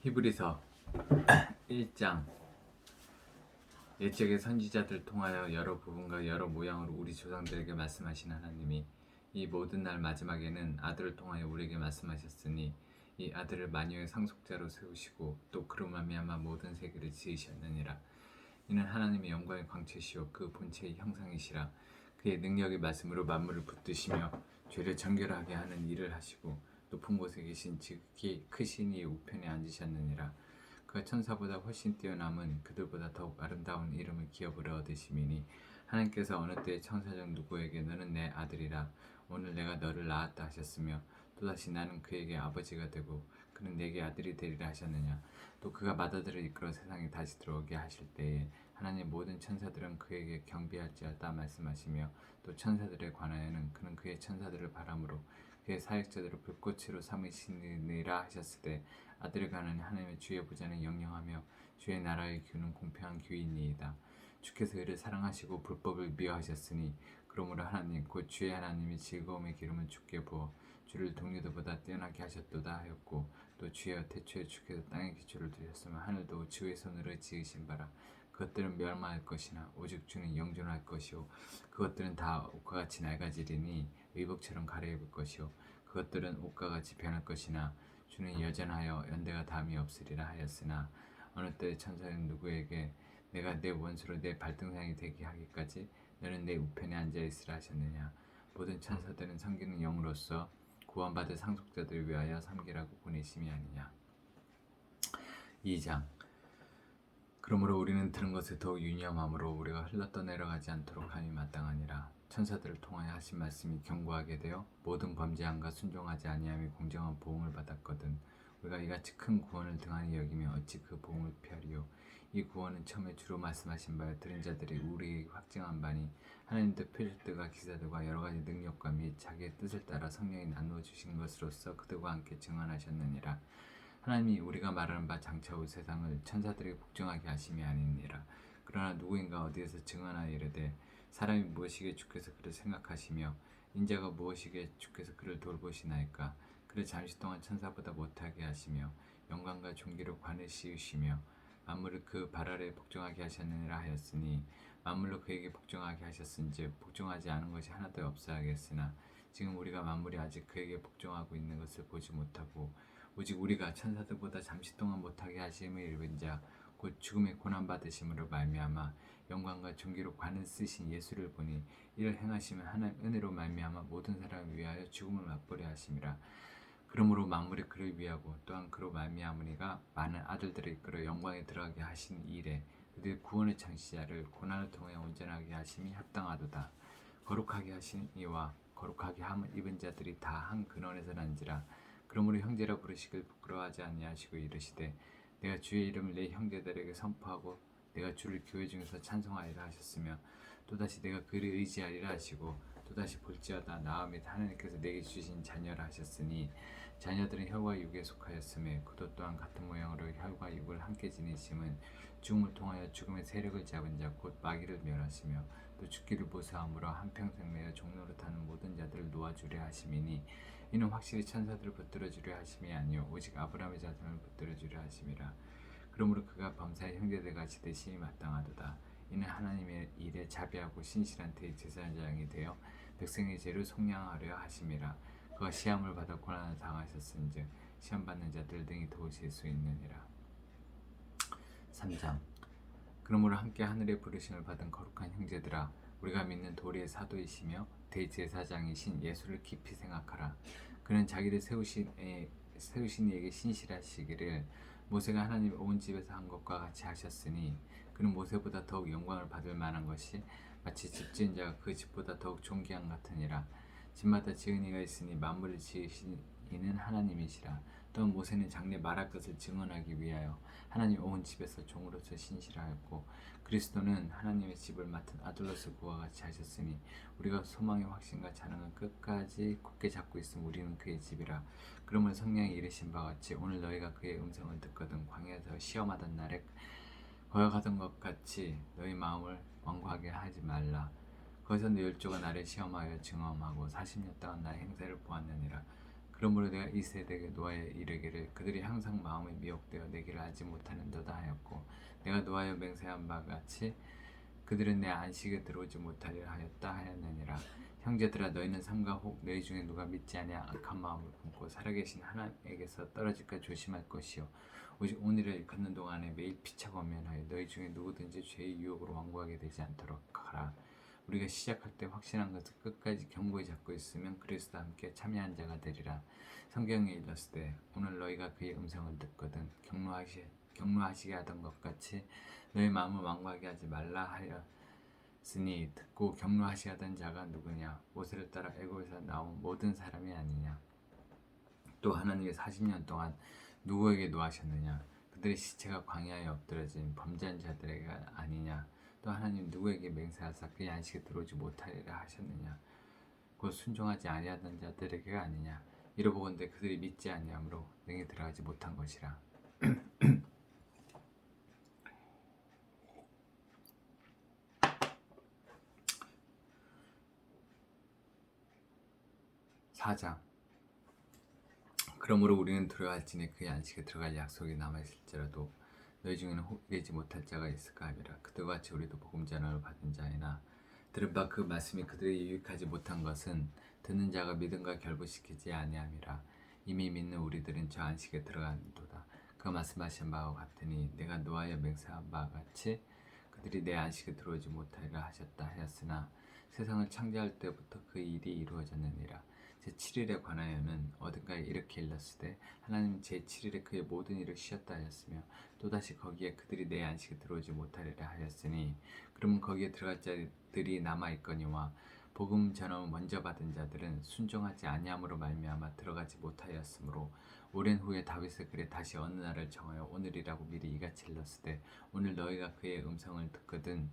히브리서 1장. 옛적의 선지자들 통하여 여러 부분과 여러 모양으로 우리 조상들에게 말씀하신 하나님이 이 모든 날 마지막에는 아들을 통하여 우리에게 말씀하셨으니 이 아들을 만유의 상속자로 세우시고 또 그로 말미암아 모든 세계를 지으셨느니라. 이는 하나님의 영광의 광채시요 그 본체의 형상이시라. 그의 능력의 말씀으로 만물을 붙드시며 죄를 정결하게 하는 일을 하시고 높은 곳에 계신 지극히 크신 이의 우편에 앉으셨느니라. 그가 천사보다 훨씬 뛰어남은 그들보다 더욱 아름다운 이름을 기업으로 얻으심이니 하나님께서 어느 때에 천사적 누구에게 너는 내 아들이라 오늘 내가 너를 낳았다 하셨으며 또다시 나는 그에게 아버지가 되고 그는 내게 아들이 되리라 하셨느냐. 또 그가 맏아들을 이끌어 세상에 다시 들어오게 하실 때에 하나님 모든 천사들은 그에게 경배할지어다 말씀하시며 또 천사들에 관하여는 그는 그의 천사들을 바람으로 그의 사역자들을 불꽃으로 삼으시느니라 하셨으되 아들을 가는 하나님의 주의 보좌는 영영하며 주의 나라의 규는 공평한 규이니이다. 주께서 그를 사랑하시고 불법을 미워하셨으니 그러므로 하나님 곧 주의 하나님이 즐거움의 기름을 주께 부어 주를 동료들보다 뛰어나게 하셨도다 하였고 또 주여 태초에 주께서 땅의 기초를 두셨으며 하늘도 주의 손으로 지으신 바라. 그것들은 멸망할 것이나 오직 주는 영존할 것이요 그것들은 다 옷과 같이 낡아지리니 의복처럼 갈아입을 것이요 그것들은 옷과 같이 변할 것이나 주는 여전하여 연대가 다함이 없으리라 하였으나 어느 때 천사는 누구에게 내가 내 원수로 내 발등상이 되게 하기까지 너는 내 우편에 앉아있으라 하셨느냐. 모든 천사들은 섬기는 영으로서 구원받을 상속자들을 위하여 섬기라고 보내심이 아니냐. 2장. 그러므로 우리는 들은 것을 더욱 유념함으로 우리가 흘러떠내려가지 않도록 함이 마땅하니라. 천사들을 통하여 하신 말씀이 견고하게 되어 모든 범죄함과 순종하지 아니함이 공정한 보응을 받았거든. 우리가 이같이 큰 구원을 등한히 여기며 어찌 그 보응을 피하리요. 이 구원은 처음에 주로 말씀하신 바에 들은 자들이 우리에게 확증한 바니 하나님도 표적들과 기사들과 여러 가지 능력과 및 자기의 뜻을 따라 성령이 나누어 주신 것으로서 그들과 함께 증언하셨느니라. 하나님이 우리가 말하는 바 장차 올 세상을 천사들에게 복종하게 하심이 아니니라. 그러나 누구인가 어디에서 증언하여 이르되 사람이 무엇이기에 주께서 그를 생각하시며 인자가 무엇이기에 주께서 그를 돌보시나이까. 그를 잠시 동안 천사보다 못하게 하시며 영광과 존귀로 관을 씌우시며 만물을 그 발 아래에 복종하게 하셨느니라 하였으니 만물로 그에게 복종하게 하셨은즉 복종하지 않은 것이 하나도 없어야겠으나 지금 우리가 만물이 아직 그에게 복종하고 있는 것을 보지 못하고 오직 우리가 천사들보다 잠시 동안 못하게 하심을 입은 자 곧 죽음의 고난받으심으로 말미암아 영광과 존귀로 관을 쓰신 예수를 보니 이를 행하시면 하나님 은혜로 말미암아 모든 사람을 위하여 죽음을 맛보려 하심이라. 그러므로 만물이 그를 위하고 또한 그로 말미암으니가 많은 아들들을 이끌어 영광에 들어가게 하신 일에 그들 구원의 창시자를 고난을 통해 온전하게 하심이 합당하도다. 거룩하게 하신 이와 거룩하게 함을 입은 자들이 다 한 근원에서 난지라. 그러므로 형제라 부르시길 부끄러워하지 아니하시고 이르시되 내가 주의 이름을 내 형제들에게 선포하고 내가 주를 교회 중에서 찬송하리라 하셨으며 또다시 내가 그를 의지하리라 하시고 또다시 볼지어다 나와 및 하나님께서 내게 주신 자녀라 하셨으니 자녀들은 혈과 육에 속하였음에 그도 또한 같은 모양으로 혈과 육을 함께 지니심은 죽음을 통하여 죽음의 세력을 잡은 자 곧 마귀를 멸하시며 또 죽기를 보수함으로 한평생 내어 종로로 타는 모든 자들을 놓아주려 하심이니 이는 확실히 천사들을 붙들어 주려 하심이 아니요 오직 아브라함의 자손을 붙들어 주려 하심이라. 그러므로 그가 범사의 형제들 같이 되심이 마땅하도다. 이는 하나님의 일에 자비하고 신실한 대제사장이 되어 백성의 죄를 속량하려 하심이라. 그가 시험을 받아 고난을 당하셨은즉 시험받는 자들 등이 도우실 수 있느니라. 3장. 그러므로 함께 하늘의 부르심을 받은 거룩한 형제들아 우리가 믿는 도리의 사도이시며 대제사장이신 예수를 깊이 생각하라. 그는 자기를 세우신 이에게 신실하시기를 모세가 하나님의 온 집에서 한 것과 같이 하셨으니 그는 모세보다 더욱 영광을 받을 만한 것이 마치 집 지은 자가 그 집보다 더욱 존귀한 같으니라. 집마다 지은 이가 있으니 만물을 지으신 이는 하나님이시라. 또한 모세는 장래 말할 것을 증언하기 위하여 하나님 온 집에서 종으로서 신실하였고 그리스도는 하나님의 집을 맡은 아들로서 그와 같이 하셨으니 우리가 소망의 확신과 자랑을 끝까지 굳게 잡고 있음 우리는 그의 집이라. 그러므로 성령이 이르신 바와 같이 오늘 너희가 그의 음성을 듣거든 광야에서 시험하던 날에 거역하던 것 같이 너희 마음을 완고하게 하지 말라. 거기서 내 열조가 나를 시험하여 증험하고 40년 동안 나의 행세를 보았느니라. 그러므로 내가 이 세대에게 노하여 이르기를 그들이 항상 마음에 미혹되어 내 길을 알지 못하는도다 하였고 내가 노하여 맹세한 바 같이 그들은 내 안식에 들어오지 못하리라 하였다 하였느니라. 형제들아 너희는 삼가 혹 너희 중에 누가 믿지 아니하 악한 마음을 품고 살아계신 하나님에게서 떨어질까 조심할 것이요 오직 오늘을 걷는 동안에 매일 피차 권면하여 너희 중에 누구든지 죄의 유혹으로 완고하게 되지 않도록 하라. 우리가 시작할 때 확신한 것을 끝까지 견고히 잡고 있으면 그리스도와 함께 참여한 자가 되리라. 성경에 일렀으되 오늘 너희가 그의 음성을 듣거든 경노하시게 하던 것 같이 너희 마음을 완고하게 하지 말라 하였으니 듣고 경노하시게 하던 자가 누구냐? 모세를 따라 애굽에서 나온 모든 사람이 아니냐? 또 하나님이 40년 동안 누구에게 노하셨느냐? 그들의 시체가 광야에 엎드려진 범죄한 자들에게 아니냐? 또 하나님 누구에게 맹세하사 그의 안식에 들어오지 못하리라 하셨느냐? 곧 순종하지 아니하던 자들에게가 아니냐? 이러보건대 그들이 믿지 아니하므로 능히 들어가지 못한 것이라. 4장. 그러므로 우리는 두려워할지니 그의 안식에 들어갈 약속이 남아있을지라도 너희 중에는 혹 이르지 못할 자가 있을까 하미라. 그들과 같이 우리도 복음 전함을 받은 자이나 들은 바 그 말씀이 그들에게 유익하지 못한 것은 듣는 자가 믿음과 결부시키지 아니함이라. 이미 믿는 우리들은 저 안식에 들어간도다. 그 말씀하신 바와 같으니 내가 노하여 맹세한 바와 같이 그들이 내 안식에 들어오지 못하리라 하셨다 하였으나 세상을 창조할 때부터 그 일이 이루어졌느니라. 제7일에 관하여는 어딘가에 이렇게 일렀으되 하나님은 제7일에 그의 모든 일을 쉬었다 하였으며 또다시 거기에 그들이 내 안식에 들어오지 못하리라 하였으니 그러면 거기에 들어갈 자들이 남아있거니와 복음 전함을 먼저 받은 자들은 순종하지 아니함으로 말미암아 들어가지 못하였으므로 오랜 후에 다윗의 글에 다시 어느 날을 정하여 오늘이라고 미리 이같이 일렀으되 오늘 너희가 그의 음성을 듣거든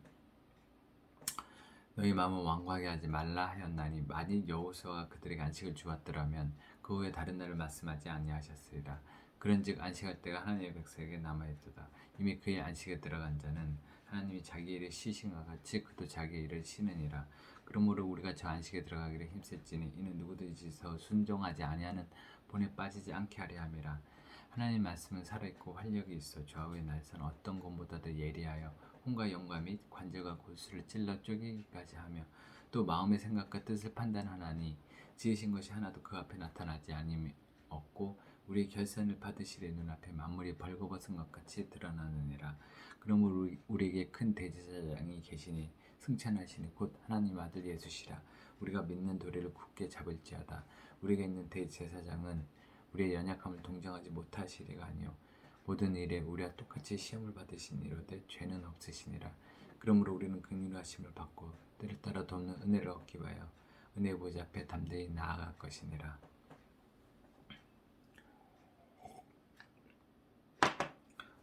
너희 마음을 완고하게 하지 말라 하였나니 만일 여호수아가 그들에게 안식을 주었더라면 그 후에 다른 날을 말씀하지 아니하셨으리라. 그런즉 안식할 때가 하나님의 백성에게 남아있도다. 이미 그의 안식에 들어간 자는 하나님이 자기 일을 쉬신 것 같이 그도 자기 일을 쉬느니라. 그러므로 우리가 저 안식에 들어가기를 힘쓸지니 이는 누구든지서 순종하지 아니하는 본에 빠지지 않게 하려 함이라. 하나님 말씀은 살아있고 활력이 있어 좌우의 날선 어떤 것보다도 예리하여 혼과 영과 및 관절과 골수를 찔러 쪼개기까지 하며 또 마음의 생각과 뜻을 판단하나니 지으신 것이 하나도 그 앞에 나타나지 아님이 없고 우리의 결산을 받으시되 눈앞에 만물이 벌거벗은 것 같이 드러나느니라. 그러므로 우리에게 큰 대제사장이 계시니 승천하시니 곧 하나님 아들 예수시라. 우리가 믿는 도리를 굳게 잡을지어다. 우리가 있는 대제사장은 우리의 연약함을 동정하지 못하시리가 아니요 모든 일에 우리와 똑같이 시험을 받으신 이로되 죄는 없으시니라. 그러므로 우리는 긍휼하심을 받고 때를 따라 돕는 은혜를 얻기 위하여 은혜의 보좌 앞에 담대히 나아갈 것이니라.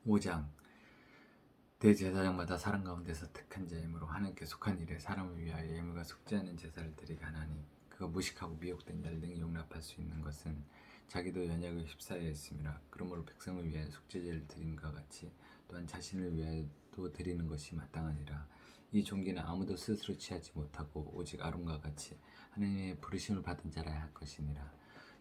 5장. 대제사장마다 사람 가운데서 택한 자이므로 하나님께 속한 일에 사람을 위하여 예물과 속죄하는 제사를 드리게 하나니 그가 무식하고 미혹된 자를 능히 용납할 수 있는 것은 자기도 연약을 휩싸여 했음이라. 그러므로 백성을 위하여 속죄제를 드림과 같이 또한 자신을 위하여도 드리는 것이 마땅하니라. 이 종기는 아무도 스스로 취하지 못하고 오직 아론과 같이 하나님의 부르심을 받은 자라야 할 것이니라.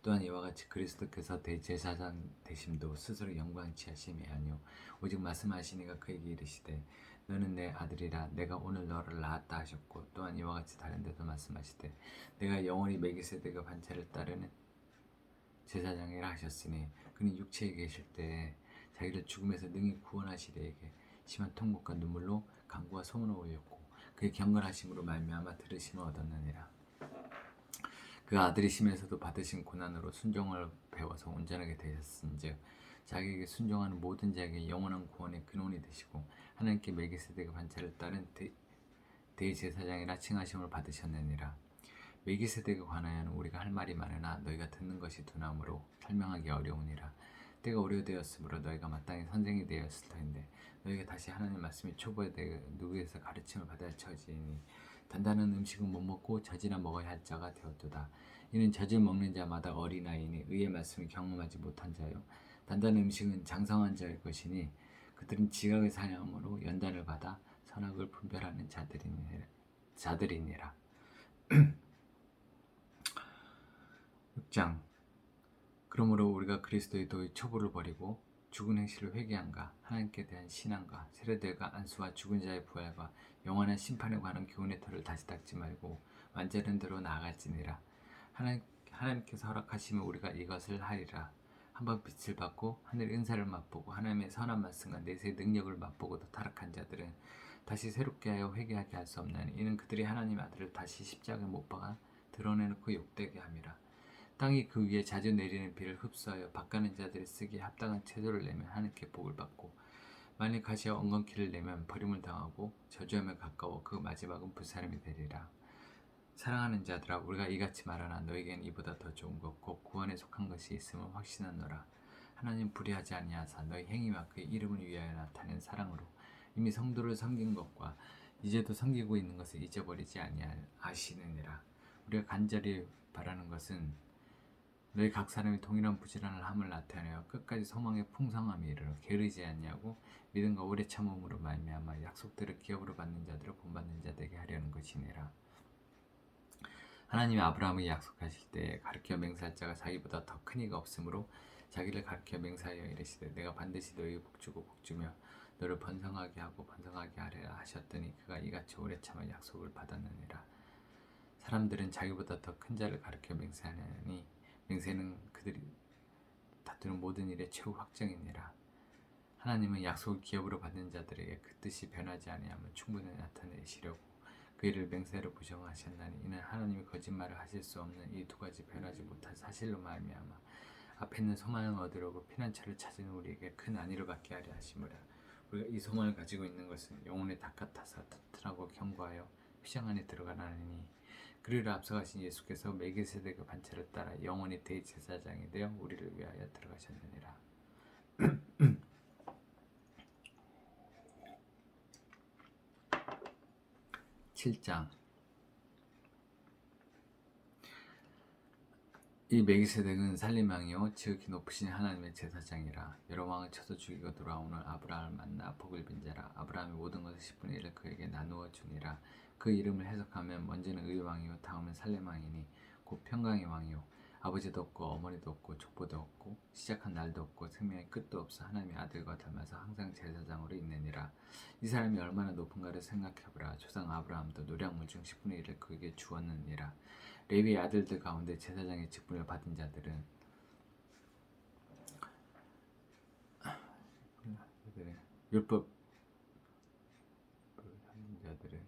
또한 이와 같이 그리스도께서 대제사장 되심도 스스로 영광 취하심이 아니요 오직 말씀하시니가 그에게 이르시되 너는 내 아들이라 내가 오늘 너를 낳았다 하셨고 또한 이와 같이 다른 데도 말씀하시되 내가 영원히 멜기세덱의 반차를 따르는 제사장이라 하셨으니 그는 육체에 계실 때에 자기를 죽음에서 능히 구원하시리에게 심한 통곡과 눈물로 간구와 소원을 올렸고 그의 경건하심으로 말미암아 들으심을 얻었느니라. 그 아들이심에서도 받으신 고난으로 순종을 배워서 온전하게 되셨은즉 자기에게 순종하는 모든 자에게 영원한 구원의 근원이 되시고 하나님께 멜기세덱의 반차를 따른 대제사장이라 칭하심을 받으셨느니라. 멜기세덱에 관하여는 우리가 할 말이 많으나 너희가 듣는 것이 둔함으로 설명하기 어려우니라. 때가 오래되었으므로 너희가 마땅히 선생이 되었을 터인데 너희가 다시 하나님 말씀이 초보에 대해 누구에서 가르침을 받아야 처지니 단단한 음식은 못 먹고 젖이나 먹어야 할 자가 되었도다. 이는 젖을 먹는 자마다 어린아이니 의의 말씀을 경험하지 못한 자요 단단한 음식은 장성한 자의 것이니 그들은 지각을 사냥함으로 연단을 받아 선악을 분별하는 자들이니라. 6장. 그러므로 우리가 그리스도의 도의 초보를 버리고 죽은 행실을 회개한가 하나님께 대한 신앙과 세례들과 안수와 죽은 자의 부활과 영원한 심판에 관한 교훈의 터를 다시 닦지 말고 완전한 대로 나아갈지니라. 하나님께서 허락하시면 우리가 이것을 하리라. 한번 빛을 받고 하늘의 은사를 맛보고 하나님의 선한 말씀과 내세의 능력을 맛보고도 타락한 자들은 다시 새롭게 하여 회개하게 할 수 없나니 이는 그들이 하나님 아들을 다시 십자가에 못 박아 드러내놓고 욕되게 함이라. 땅이 그 위에 자주 내리는 비를 흡수하여 밭가는 자들이 쓰기에 합당한 채소를 내면 하나님께 복을 받고 만일 가시와 엉겅퀴를 내면 버림을 당하고 저주하며 가까워 그 마지막은 불사름이 되리라. 사랑하는 자들아 우리가 이같이 말하나 너에겐 이보다 더 좋은 것 곧 구원에 속한 것이 있음을 확신하노라. 하나님 불의하지 아니하사 너희 행위와 그의 이름을 위하여 나타낸 사랑으로 이미 성도를 섬긴 것과 이제도 섬기고 있는 것을 잊어버리지 아니하시느니라. 우리가 간절히 바라는 것은 너희 각 사람이 동일한 부지런을 함을 나타내어 끝까지 소망의 풍성함에 이르러 게으르지 아니하고 믿음과 오래 참음으로 말미암아 약속들을 기업으로 받는 자들을 본받는 자 되게 하려는 것이니라. 하나님이 아브라함에게 약속하실 때 가르쳐 맹세할 자가 자기보다 더 큰 이가 없으므로 자기를 가르쳐 맹세하여 이르시되 내가 반드시 너에게 복주고 복주며 너를 번성하게 하고 번성하게 하리라 하셨더니 그가 이같이 오래 참아 약속을 받았느니라. 사람들은 자기보다 더 큰 자를 가르쳐 맹세하느니 맹세는 그들이 다투는 모든 일의 최후 확정이니라. 하나님은 약속을 기업으로 받는 자들에게 그 뜻이 변하지 아니하면 충분히 나타내시려고 그 일을 맹세로 부정하셨나니 이는 하나님이 거짓말을 하실 수 없는 이 두 가지 변하지 못한 사실로 말미암아 앞에 있는 소망을 얻으려고 피난처를 찾은 우리에게 큰 안위를 받게 하려 하심이라. 우리가 이 소망을 가지고 있는 것은 영혼의 닭 같아서 튼튼하고 견고하여 휘장 안에 들어가나니 그리를 앞서가신 예수께서 멜기세덱의 반차를 따라 영원히 대제사장이 되어 우리를 위하여 들어가셨느니라. 7장. 이 멜기세덱은 살림 왕이요 지극히 높으신 하나님의 제사장이라. 여러 왕을 쳐서 죽이고 돌아오는 아브라함을 만나 복을 빈 자라. 아브라함의 모든 것을 10분의 1을 그에게 나누어 주니라. 그 이름을 해석하면 먼저는 의 왕이요 다음은 살림 왕이니 곧 평강의 왕이요 아버지도 없고 어머니도 없고 족보도 없고 시작한 날도 없고 생명의 끝도 없어 하나님의 아들과 닮아서 항상 제사장으로 있느니라. 이 사람이 얼마나 높은가를 생각해보라. 조상 아브라함도 노량물 중 10분의 1을 그에게 주었느니라. 레위의 아들들 가운데 제사장의 직분을 받은 자들은 율법 받은 자들은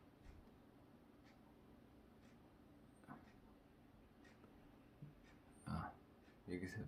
여기서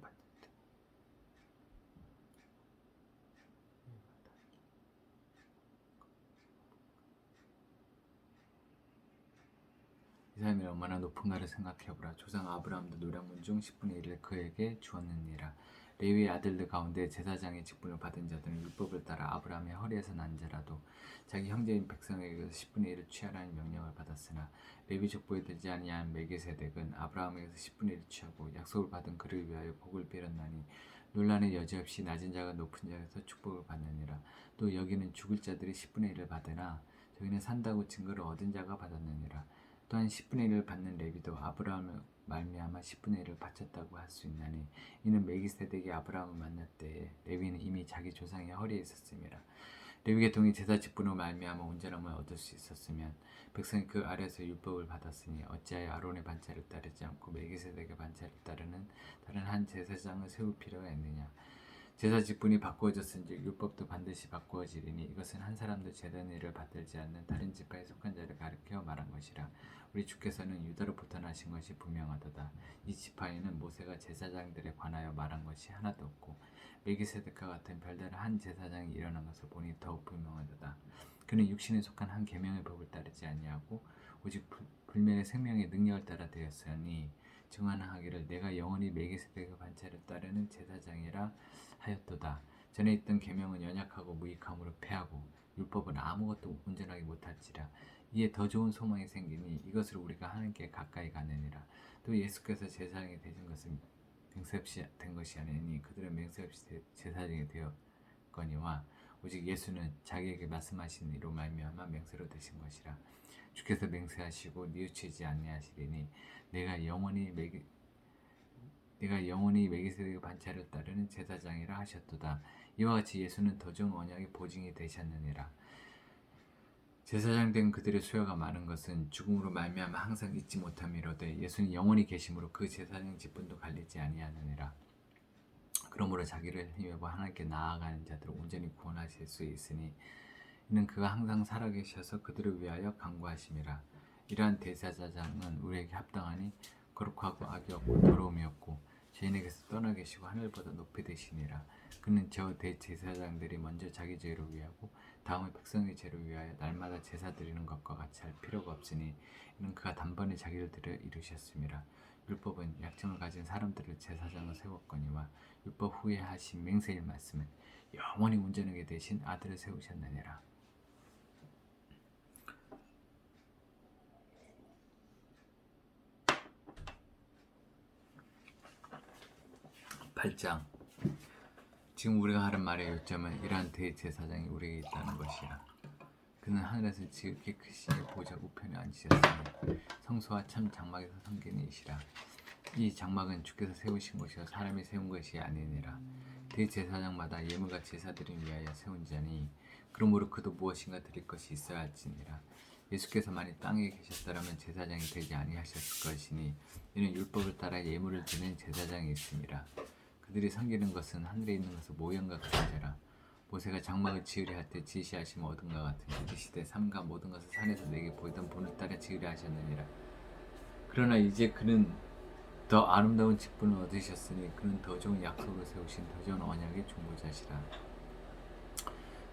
이 사람이 얼마나 높은가를 생각해보라. 조상 아브라함도 노량문 중 10분의 1을 그에게 주었느니라. 레위의 아들들 가운데 제사장의 직분을 받은 자들은 율법을 따라 아브라함의 허리에서 난 자라도 자기 형제인 백성에게서 10분의 1을 취하라는 명령을 받았으나 레위 족보에 들지 아니한 멜기세덱은 아브라함에게서 10분의 1을 취하고 약속을 받은 그를 위하여 복을 빌었나니 논란의 여지없이 낮은 자가 높은 자에서 축복을 받느니라. 또 여기는 죽을 자들이 10분의 1을 받으나 저기는 산다고 증거를 얻은 자가 받았느니라. 또한 10분의 1을 받는 레위도 아브라함을 말미암아 10분의 1을 바쳤다고 할 수 있나니 이는 멜기세덱이 아브라함을 만날 때에 레위는 이미 자기 조상의 허리에 있었음이라. 레위 계통이 제사 직분으로 말미암아 온전함을 얻을 수 있었으면 백성이 그 아래에서 율법을 받았으니 어찌하여 아론의 반차를 따르지 않고 멜기세덱의 반차를 따르는 다른 한 제사장을 세울 필요가 있느냐. 제사 직분이 바꾸어졌은즉 율법도 반드시 바꾸어지리니 이것은 한 사람도 제단 일을 받들지 않는 다른 지파에 속한 자를 가리켜 말한 것이라. 우리 주께서는 유다로부터 나신 것이 분명하도다. 이 지파에는 모세가 제사장들에 관하여 말한 것이 하나도 없고 멜기세덱과 같은 별다른 한 제사장이 일어난 것을 보니 더욱 분명하도다. 그는 육신에 속한 한 계명의 법을 따르지 아니하고 오직 불멸의 생명의 능력을 따라 되었으니 증언하기를 내가 영원히 멜기세덱의 반차를 따르는 제사장이라 하였도다. 전에 있던 계명은 연약하고 무익함으로 패하고 율법은 아무것도 온전하게 못할지라. 이에 더 좋은 소망이 생기니 이것을 우리가 하나님께 가까이 가느니라. 또 예수께서 제사장이 되신 것은 맹세 없이 된 것이 아니니 그들은 맹세 없이 제사장이 되었거니와 오직 예수는 자기에게 말씀하신 이로 말미암아 맹세로 되신 것이라. 주께서 맹세하시고 뉘우치지 아니하시리니 내가 영원히 내가 영원히 멜기세덱의 반차를 따르는 제사장이라 하셨도다. 이와 같이 예수는 더 좋은 언약의 보증이 되셨느니라. 제사장 된 그들의 수요가 많은 것은 죽음으로 말미암아 항상 잊지 못함이로되 예수는 영원히 계심으로 그 제사장 직분도 갈리지 아니하느니라. 그러므로 자기를 힘입어 하나님께 나아가는 자들을 온전히 구원하실 수 있으니 이는 그가 항상 살아계셔서 그들을 위하여 간구하심이라. 이러한 대제사장은 우리에게 합당하니 거룩하고 악이 없고 더러움이 없고 죄인에게서 떠나 계시고 하늘보다 높이 되시니라. 그는 저 대제사장들이 먼저 자기 죄를 위하고 다음에 백성의 죄를 위하여 날마다 제사 드리는 것과 같이 할 필요가 없으니 이는 그가 단번에 자기를 들여 이루셨음이라. 율법은 약점을 가진 사람들을 제사장으로 세웠거니와 율법 후에 하신 맹세의 말씀은 영원히 온전하게 되신 아들을 세우셨느니라. 8장. 지금 우리가 하는 말의 요점은 이러한 대제사장이 우리에게 있다는 것이라. 그는 하늘에서 지극히 크시니 보좌 우편에 앉으셨으니 성소와 참 장막에서 섬기는 이시라. 이 장막은 주께서 세우신 것이요 사람이 세운 것이 아니니라. 대제사장마다 예물과 제사드림 위하여 세운 자니 그러므로 그도 무엇인가 드릴 것이 있어야 할지니라. 예수께서 만일 땅에 계셨더라면 제사장이 되지 아니하셨을 것이니 이는 율법을 따라 예물을 드리는 제사장이 있음이라. 그들이 섬기는 것은 하늘에 있는 것을 모형과 같은 자라. 모세가 장막을 지으려 할 때 지시하신 모든과 같으니 이르시되 삼가 모든 것을 산에서 내게 보이던 본을 따라 지으려 하셨느니라. 그러나 이제 그는 더 아름다운 직분을 얻으셨으니 그는 더 좋은 약속을 세우신 더 좋은 언약의 중보자시라.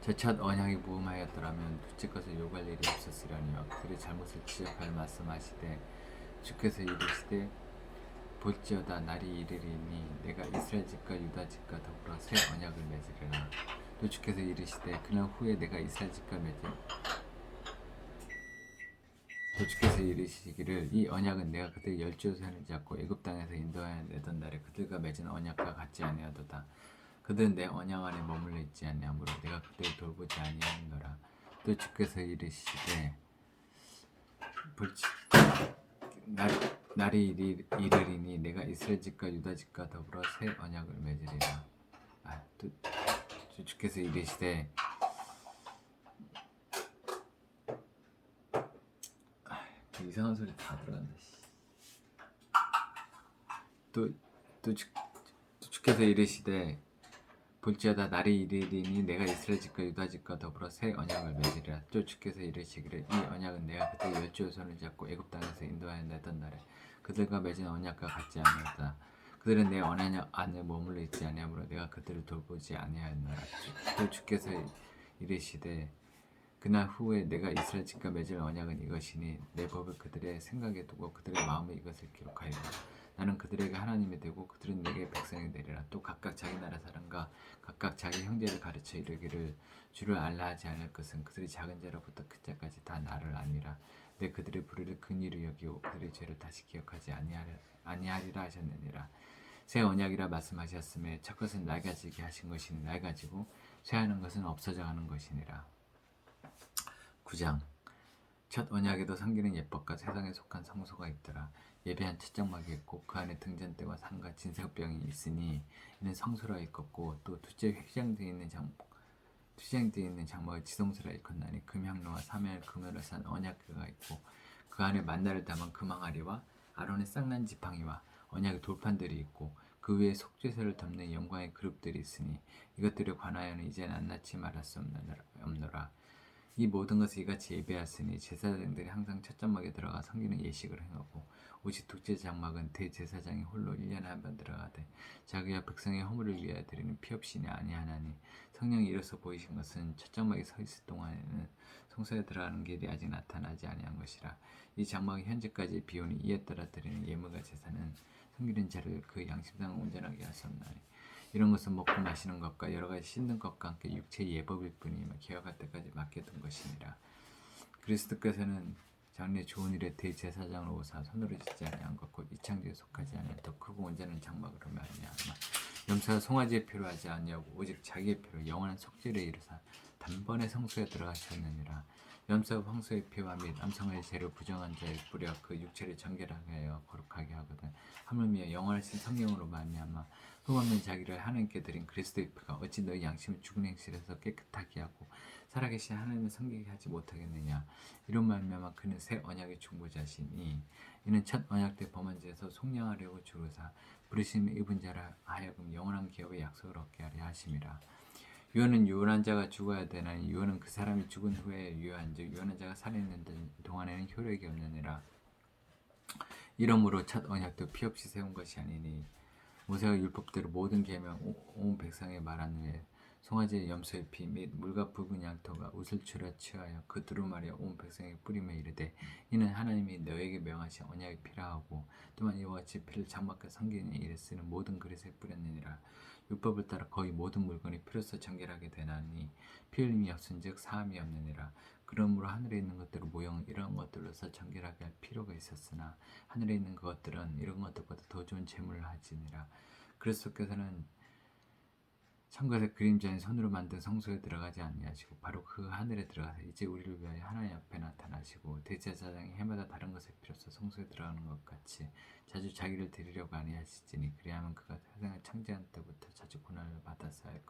저 첫 언약이 무음하였더라면 둘째 것을 요구할 일이 없었으려니와 그들의 잘못을 지적하여 말씀하시되 주께서 이르시되 볼지어다 날이 이르리니 내가 이스라엘 집과 유다 집과 더불어 새 언약을 맺으리라. 또 주께서 이르시되 그날 후에 내가 이스라엘 집과 또 주께서 이르시기를 이 언약은 내가 그들 열조선을 잡고 애굽 땅에서 인도하여 내던 날에 그들과 맺은 언약과 같지 아니하도다. 그들은 내 언약 안에 머물러 있지 아니하므로 내가 그들을 돌보지 아니하노라. 또 주께서 이르시되 날이 이르리니 내가 이스라엘 집과 유다 집과 더불어 새 언약을 맺으리라. 또 주께서 이르시되 이상한 소리 다 들어간다. 또 주께서 이르시되 볼지어다 날이 이르리니 내가 이스라엘 집과 유다 집과 더불어 새 언약을 맺으리라. 또 주께서 이르시기를 이 언약은 내가 그때 열조의 손을 잡고 애굽 땅에서 인도하여 내던 날에 그들과 맺은 언약과 같지 아니하다. 그들은 내 언약 안에 머물러 있지 아니하므로 내가 그들을 돌보지 아니하였노라. 또 주께서 이르시되 그날 후에 내가 이스라엘 집과 맺을 언약은 이것이니 내 법을 그들의 생각에 두고 그들의 마음에 이것을 기록하리라. 나는 그들에게 하나님이 되고 그들은 내게 백성이 되리라. 또 각각 자기 나라 사람과 각각 자기 형제를 가르쳐 이르기를 주를 알라 하지 않을 것은 그들이 작은 자로부터 큰 자까지 다 나를 아니라. 내 그들의 불의를 긍휼히 여기고 그들의 죄를 다시 기억하지 아니하리라 하셨느니라. 새 언약이라 말씀하셨음에 첫 것은 낡아지게 하신 것이니 낡아지고 쇠하는 것은 없어져 가는 것이니라. 9장. 첫 언약에도 섬기는 예법과 세상에 속한 성소가 있더라. 예배한 첫 장막이 있고 그 안에 등잔대와 상과 진설병이 있으니 이는 성소라 일컫고 또 둘째 휘장되어 있는 장막을 지성소라 일컫나니 금향로와 사면을 금으로 산 언약궤가 있고 그 안에 만나를 담은 금항아리와 아론의 쌍난 지팡이와 언약의 돌판들이 있고 그 위에 속죄소를 덮는 영광의 그룹들이 있으니 이것들에 관하여는 이제 낱낱이 말할 수 없노라. 이 모든 것을 이같이 예배하였으니 제사장들이 항상 첫 장막에 들어가 섬기는 예식을 행하고 오직 둘째 장막은 대제사장이 홀로 1년에 한 번 들어가되 자기와 백성의 허물을 위하여 드리는 피 없이는 아니하나니 성령이 일어서 보이신 것은 첫 장막에 서 있을 동안에는 성소에 들어가는 길이 아직 나타나지 아니한 것이라. 이 장막이 현재까지 비오니 이에 따라 드리는 예물과 제사는 섬기는 자를 그 양심상을 온전하게 할 수 없나니 이런 것은 먹고 마시는 것과 여러 가지 씻는 것과 함께 육체의 예법일 뿐이며 개혁할 때까지 맡겨둔 것이니라. 그리스도께서는 장래 좋은 일에 대제사장으로 오사 손으로 짓지 아니한 것 곧 이창조에 속하지 아니한 더 크고 온전한 장막으로 말미암아 염소와 송아지의 피로 하지 아니하고 오직 자기의 피로 영원한 속죄를 이루사 단번에 성소에 들어가셨느니라. 염소와 황소의 피와 및 암송아지의 죄를 부정한 자의 뿌려 그 육체를 정결하게 하여 거룩하게 하거든. 하물며 영원하신 성령으로 말미암아 흠없는 자기를 하나님께 드린 그리스도의 피가 어찌 너희 양심을 죽은 행실에서 깨끗하게 하고 살아계신 하나님을 섬기게 하지 못하겠느냐. 이런 말미암아 그는 새 언약의 중보자시니 이는 첫 언약 때 범한 죄에서 속량하려고 주로사 부르심을 입은 자라 하여금 영원한 기업의 약속을 얻게 하려 하심이라. 유언은 유언한 자가 죽어야 되나니 유언은 그 사람이 죽은 후에 유효한즉 유언한 자가 살아있는 동안에는 효력이 없느니라. 이러므로 첫 언약도 피 없이 세운 것이 아니니 모세가 율법대로 모든 계명 온 백성에 말한 후에 송아지의 염소의 피 및 물과 붉은 양털과 우슬초라 취하여 그 두루마리와 온 백성에게 뿌리며 이르되 이는 하나님이 너에게 명하신 언약의 피라 하고 또한 이와 같이 피를 장막과 성기는 일에 쓰는 모든 그릇에 뿌렸느니라. 율법을 따라 거의 모든 물건이 피로써 정결하게 되나니 피 흘림이 없은즉 사함이 없느니라. 그러므로 하늘에 있는 것들의 모형 이런 것들로서 정결하게 할 필요가 있었으나 하늘에 있는 것들은 이런 것들보다 더 좋은 제물을 하지니라. 그리스도께서는 천국의 그림자인 손으로 만든 성소에 들어가지 아니하시고 바로 그 하늘에 들어가서 이제 우리를 위하여 하나님 앞에 나타나시고 대제사장이 해마다 다른 것에 필요서 성소에 들어가는 것 같이 자주 자기를 드리려고 아니하시지니 그리하면 그가 세상을 창조한 때부터 자주 고난을 받아서 할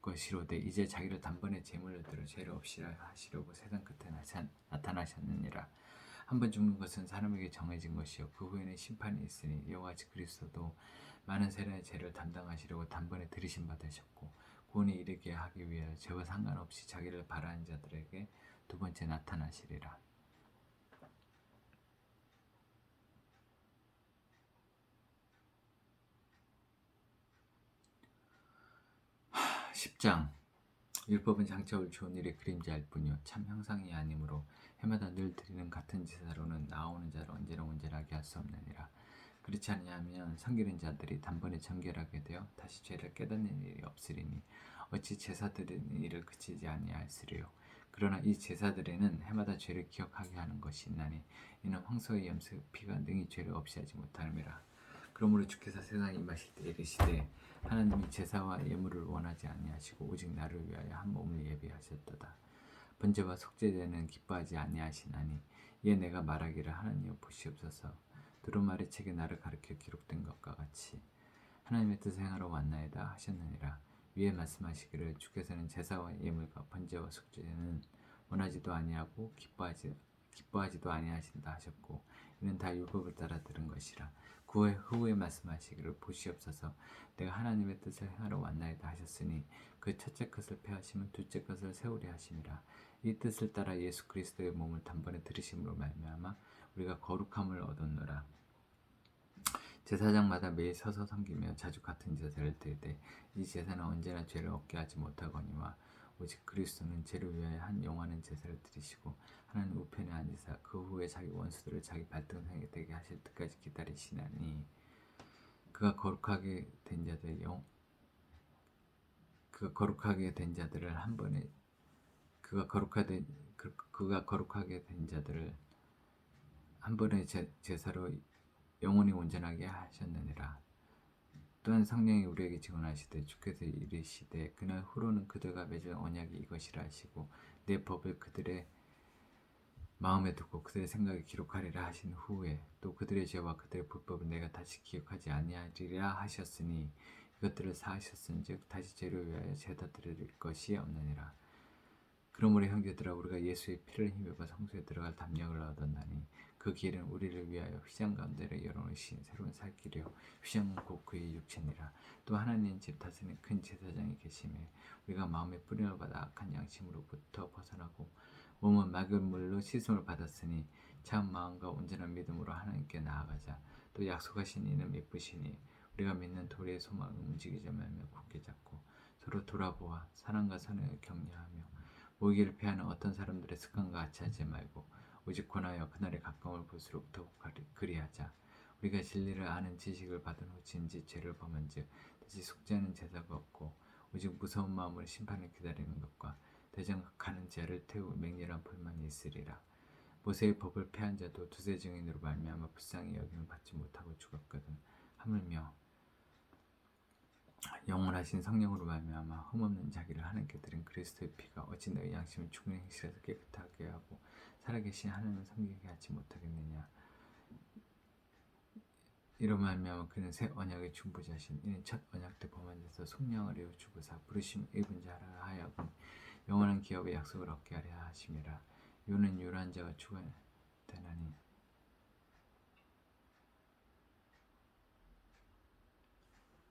것이로되 이제 자기를 단번에 제물로 들어 죄를 없이 하시려고 세상 끝에 나타나셨느니라. 한번 죽는 것은 사람에게 정해진 것이요 그 후에는 심판이 있으니 이와 같이 그리스도도 많은 세례의 죄를 담당하시려고 단번에 들이심 받으셨고 구원에 이르게 하기 위하여 죄와 상관없이 자기를 바라는 자들에게 두 번째 나타나시리라. 10장 율법은 장차올 좋은 일의 그림자일 뿐이요 참 형상이 아니므로 해마다 늘 드리는 같은 제사로는 나오는 자를 언제나 온전하게 할 수 없느니라. 그렇지 아니하면 성기는 자들이 단번에 정결하게 되어 다시 죄를 깨닫는 일이 없으리니 어찌 제사 드리는 일을 그치지 아니하였으리요. 그러나 이 제사들에는 해마다 죄를 기억하게 하는 것이 있나니 이는 황소의 염소의 피가 능히 죄를 없이 하지 못함이라. 그러므로 주께서 세상에 임하실 때 이르시되 하나님이 제사와 예물을 원하지 아니하시고 오직 나를 위하여 한 몸을 예비하셨도다. 번제와 속죄제는 기뻐하지 아니하시나니 이에 내가 말하기를 하나님여 보시옵소서 두루마리 책에 나를 가리켜 기록된 것과 같이 하나님의 뜻을 행하러 왔나이다 하셨느니라. 위에 말씀하시기를 주께서는 제사와 예물과 번제와 속죄제는 원하지도 아니하고 기뻐하지도 아니하신다 하셨고 이는 다 율법을 따라 들은 것이라. 그 후에 말씀하시기를 보시옵소서 내가 하나님의 뜻을 행하러 왔나이다 하셨으니 그 첫째 것을 폐하시면 둘째 것을 세우려 하심이라. 이 뜻을 따라 예수 그리스도의 몸을 단번에 들으심으로 말미암아 우리가 거룩함을 얻었노라. 제사장마다 매일 서서 섬기며 자주 같은 제사를 드리되 이 제사는 언제나 죄를 얻게 하지 못하거니와 오직 그리스도는 죄를 위하여 한 영원한 제사를 드리시고 하나님 우편에 앉으사 그 후에 자기 원수들을 자기 발등상에 되게 하실 때까지 기다리시나니 그가 거룩하게 된 자들을 한 번에 제사로 영원히 온전하게 하셨느니라. 또한 성령이 우리에게 증언하시되 주께서 이르시되 그날 후로는 그들과 맺을 언약이 이것이라 하시고 내 법을 그들의 마음에 두고 그들의 생각에 기록하리라 하신 후에 또 그들의 죄와 그들의 불법을 내가 다시 기억하지 아니하리라 하셨으니 이것들을 사하셨은즉 다시 죄를 위하여 제다 드릴 것이 없느니라. 그러므로 형제들아 우리가 예수의 피를 힘입어 성소에 들어갈 담력을 얻었나니 그 길은 우리를 위하여 휘장 가운데를 열어놓으신 새로운 살 길이요 휘장은 곧 그의 육체니라. 또 하나님 집 다스리는 큰 제사장이 계심에 우리가 마음의 뿌림을 받아 악한 양심으로부터 벗어나고 몸은 맑은 물로 씻음을 받았으니 참 마음과 온전한 믿음으로 하나님께 나아가자. 또 약속하신 이는 미쁘시니 우리가 믿는 도리의 소망을 움직이지 말며 굳게 잡고 서로 돌아보아 사랑과 선행을 격려하며 모이기를 피하는 어떤 사람들의 습관과 같이 하지 말고 오직 권하여 그날의 가까움을 볼수록 더욱 그리하자. 우리가 진리를 아는 지식을 받은 후 진지 죄를 범한즉 다시 속죄하는 제사가 없고 오직 무서운 마음으로 심판을 기다리는 것과 대적하는 죄를 태우 맹렬한 불만이 있으리라. 모세의 법을 폐한 자도 두세 증인으로 말미암아 불쌍히 여김을 받지 못하고 죽었거든. 하물며 영원하신 성령으로 말미암아 흠없는 자기를 하나님께 드린 그리스도의 피가 어찌 너희 양심을 죽은 행실에서 깨끗하게 하고 살아계신 하나님을 섬기게 하지 못하겠느냐. 이로 말미암아 그는 새 언약의 중보자신 이는 첫 언약 때 범한 데서 속량을 이어 주고사 부르심 입은 자라 하여금 영원한 기업의 약속을 얻게 하려 하심이라. 요는 요란 자가 추가되나니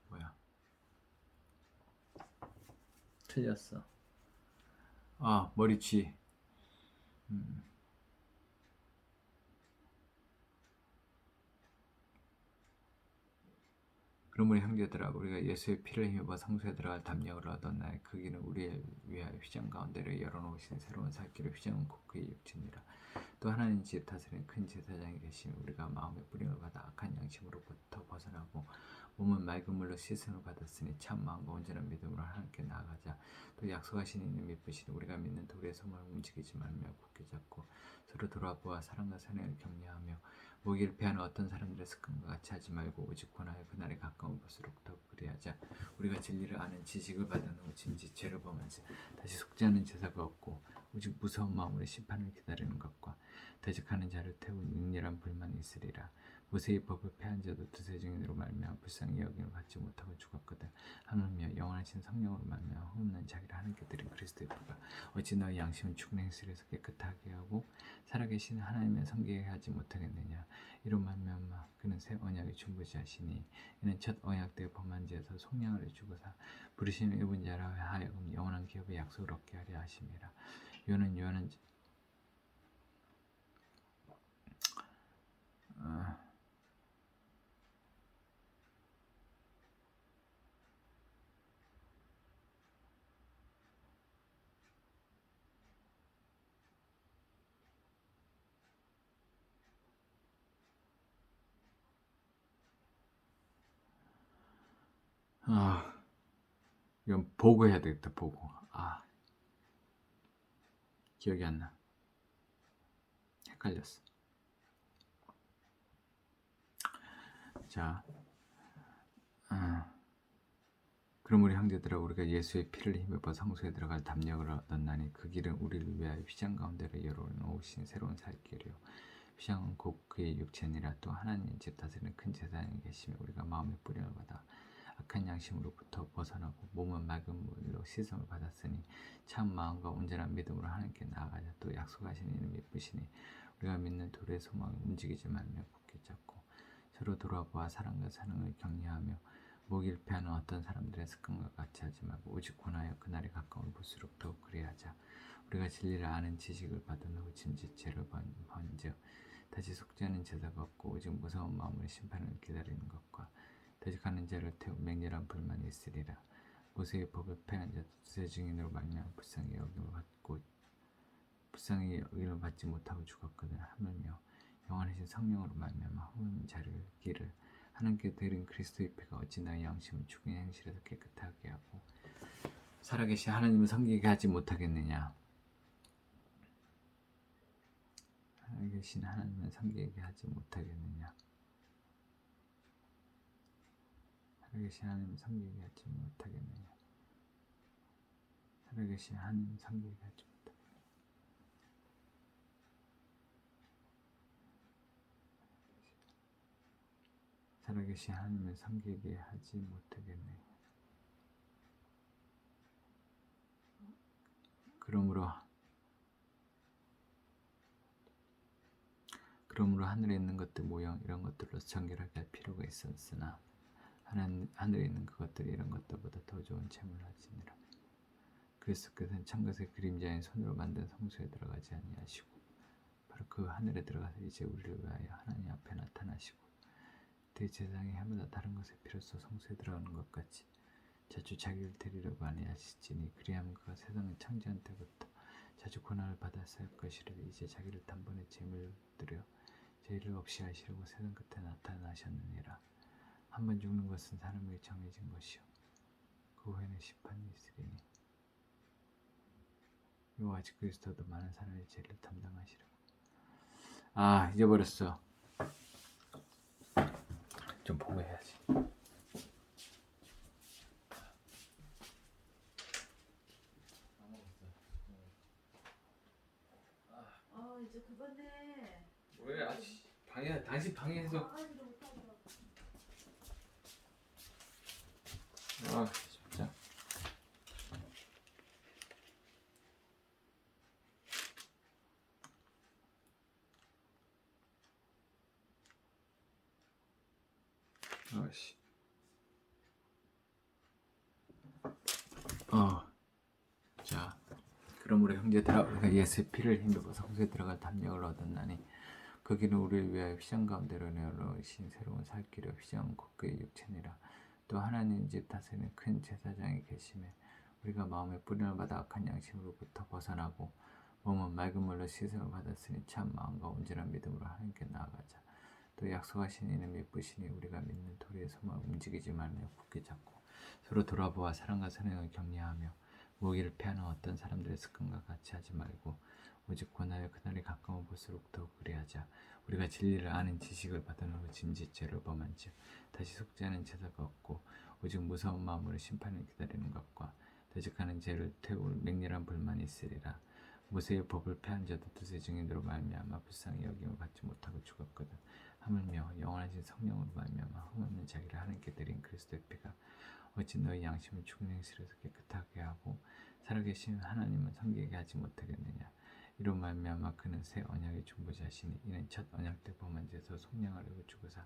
뭐야 틀렸어. 머리쥐. 그러므로 형제들아 우리가 예수의 피를 힘입어 성소에 들어갈 담력을 얻었나니 그 길은 우리를 위하여 휘장 가운데를 열어놓으신 새로운 살 길을 휘장은 곧 그의 육체니라. 또 하나님 집 다스리는 큰 제사장이 계시니 우리가 마음의 뿌림을 받아 악한 양심으로부터 벗어나고 몸은 맑은 물로 씻음을 받았으니 참 마음과 온전한 믿음으로 하나님께 나아가자. 또 약속하신 이는 믿으시니 우리가 믿는 도리의 소망을 움직이지 말며 굳게 잡고 서로 돌아보아 사랑과 선행을 격려하며 모기를 패하는 어떤 사람들의 습관과 같이 하지 말고 오직 권하여 그날에 가까운 것으로 더욱 그리하자. 우리가 진리를 아는 지식을 받은 후 짐짓 죄를 범하지 다시 속지 않은 제사가 없고 오직 무서운 마음으로 심판을 기다리는 것과 대적하는 자를 태운 능렬한 불만이 있으리라. 모세의 법을 폐한 자도 두세 증인으로 말미암아 불쌍히 여김을 받지 못하고 죽었거든. 하물며 영원하신 성령으로 말미암아 흠없는 자기를 하나님께 드린 그리스도의 피가 어찌 너희 양심을 죽은 행실에서 깨끗하게 하고 살아계신 하나님의 섬기게 하지 못하겠느냐. 이로 말미암아 그는 새 언약의 중보자시니 이는 첫 언약 때 범한 죄에서 속량을 해주고사 부르심 입은 자라 하여금 영원한 기업의 약속을 얻게 하려 하심이라. 요는 요한은 이건 보고 해야 되겠다. 보고. 기억이 안 나. 헷갈렸어. 자, 그럼 우리 형제들아 우리가 예수의 피를 힘입어 성소에 들어갈 담력을 얻었나니 그 길은 우리를 위하여 휘장 가운데를 열어놓으신 새로운 살 길이요 휘장은 곧 그의 육체니라. 또 하나님 집 다스리는 큰 제사장이 계시며 우리가 마음의 뿌림을 받아 악한 양심으로부터 벗어나고 몸은 맑은 물로 씻음을 받았으니 참 마음과 온전한 믿음으로 하나님께 나아가자. 또 약속하신 이는 믿으시니 우리가 믿는 도리의 소망을 움직이지 말며 굳게 잡고 서로 돌아보아 사랑과 사랑을 격려하며 모기를 패하는 어떤 사람들의 습관과 같이 하지 말고 오직 권하여 그날이 가까운 볼수록 더욱 그리하자. 우리가 진리를 아는 지식을 받은 후 짐짓 죄를 번즉 다시 속지 않은 제사가 없고 오직 무서운 마음으로 심판을 기다리는 것과 대적하는 자를 태우 맹렬한 불만이 있으리라. 모세의 법을 폐한 자 두세 증인으로 말미암아 불쌍히 여김을 받지 못하고 죽었거든. 하물며 영원하신 성령으로 말미암아 흠없는 자를 길을 하나님께 드린 그리스도의 피가 어찌 나의 양심을 죽은 행실에서 깨끗하게 하고 살아계신 하나님을 섬기게 하지 못하겠느냐. 살아계신 하나님을 섬기게 하지 못하겠느냐. 살아계신 하나님을 섬기게 하지 못하겠느냐. 살아계신 하나님을 섬기게 하지 못하겠느냐. 살아계신 하나님을 섬기게 하지 못하겠느냐. 그러므로 하늘에 있는 것들 모형 이런 것들로 정결하게 할 필요가 있었으나 하늘에 있는 그것들이 이런 것들보다 더 좋은 재물을 하시니라. 그리스도께서는 참것의 그림자인 손으로 만든 성소에 들어가지 아니하시고 바로 그 하늘에 들어가서 이제 우리를 위하여 하나님 앞에 나타나시고 대제사장이 해마다 다른 것에 비로소 성소에 들어가는 것 같이 자주 자기를 드리려고 아니하시지니 그리하면 그가 세상을 창조한 때부터 자주 고난을 받았을 것이를 이제 자기를 단번에 재물을 드려 죄를 없이 하시려고 세상 끝에 나타나셨느니라. 한 번 죽는 것은 사람에게 정해진 것이요 그 후에는 심판이 있으리니 이와 같이 그리스도도 많은 사람의 죄를 담당하시려고. 잊어버렸어. 좀 보고 해야지. 이제 그거네. 왜 아씨 방해 당신 방해해서 나가지도 못하고. 아 진짜 아씨 자 그러므로 형제들아 우리가 예수의 피를 힘입어 성소에 들어갈 담력을 얻었나니 거기는 우리를 위하여 휘장 가운데로 내어놓으신 새로운 살 길을 휘장 곧 그의 육체니라. 또 하나님 집 다스리는 큰 제사장이 계심에 우리가 마음의 뿌림을 받아 악한 양심으로부터 벗어나고 몸은 맑은 물로 씻음을 받았으니 참 마음과 온전한 믿음으로 하나님께 나아가자. 또 약속하신 이는 미쁘시니 우리가 믿는 도리의 소망을 움직이지 말며 굳게 잡고 서로 돌아보아 사랑과 선행을 격려하며 무기를 패하는 어떤 사람들의 습관과 같이 하지 말고 오직 권하여 그날이 가까운 볼수록 더욱 그리하자. 우리가 진리를 아는 지식을 받은 후 짐짓 죄를 범한 즉 다시 속죄하는 제사가 없고 오직 무서운 마음으로 심판을 기다리는 것과 대적하는 죄를 태울 맹렬한 불만이 있으리라. 모세의 법을 패한 자도 두세 증인으로 말미암아 불쌍히 여김을 받지 못하고 죽었거든. 하물며 영원하신 성령으로 말미암아 흠없는 자기를 하나님께 드린 그리스도의 피가 어찌 너희 양심을 죽은 행실에서 깨끗하게 하고 살아계신 하나님은 섬기게 하지 못하겠느냐. 이로 말미암아 그는 새 언약의 중보자시니 이는 첫 언약 때 범한 죄에서 속량하려고 죽으사